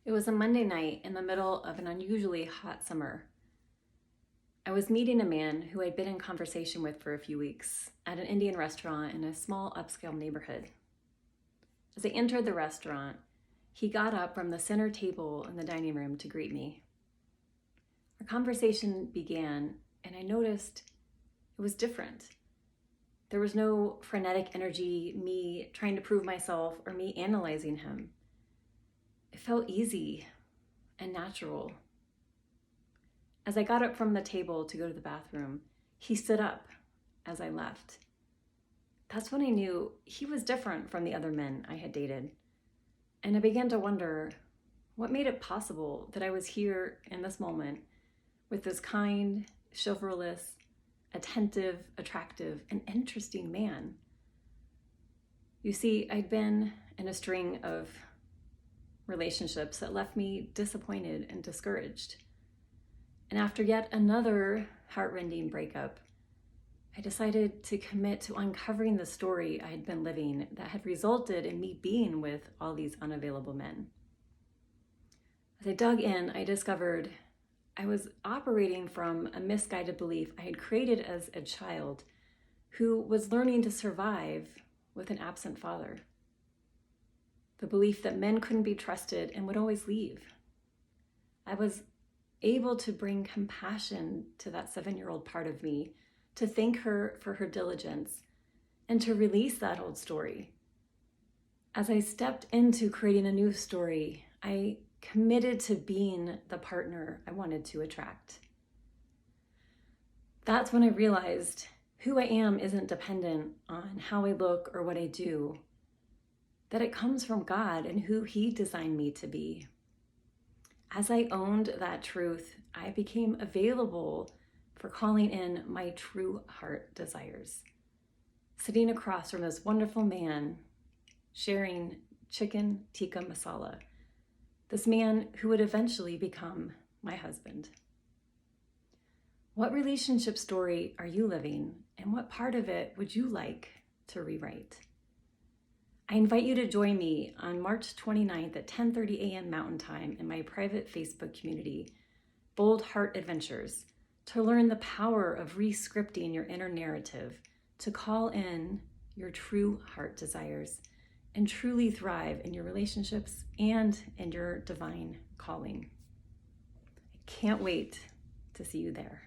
It was a Monday night in the middle of an unusually hot summer. I was meeting a man who I'd been in conversation with for a few weeks at an Indian restaurant in a small upscale neighborhood. As I entered the restaurant, he got up from the center table in the dining room to greet me. Our conversation began, and I noticed it was different. There was no frenetic energy, me trying to prove myself, or me analyzing him. It felt easy and natural. As I got up from the table to go to the bathroom, he stood up as I left. That's when I knew he was different from the other men I had dated. And I began to wonder what made it possible that I was here in this moment with this kind, chivalrous, attentive, attractive, and interesting man. You see, I'd been in a string of relationships that left me disappointed and discouraged. And after yet another heartrending breakup, I decided to commit to uncovering the story I had been living that had resulted in me being with all these unavailable men. As I dug in, I discovered I was operating from a misguided belief I had created as a child who was learning to survive with an absent father. The belief that men couldn't be trusted and would always leave. I was able to bring compassion to that 7-year-old part of me, to thank her for her diligence, and to release that old story. As I stepped into creating a new story, I committed to being the partner I wanted to attract. That's when I realized who I am isn't dependent on how I look or what I do, that it comes from God and who He designed me to be. As I owned that truth, I became available for calling in my true heart desires. Sitting across from this wonderful man, sharing chicken tikka masala, this man who would eventually become my husband. What relationship story are you living, and what part of it would you like to rewrite? I invite you to join me on March 29th at 10:30 a.m. Mountain Time in my private Facebook community, Bold Heart Adventures, to learn the power of rescripting your inner narrative, to call in your true heart desires, and truly thrive in your relationships and in your divine calling. I can't wait to see you there.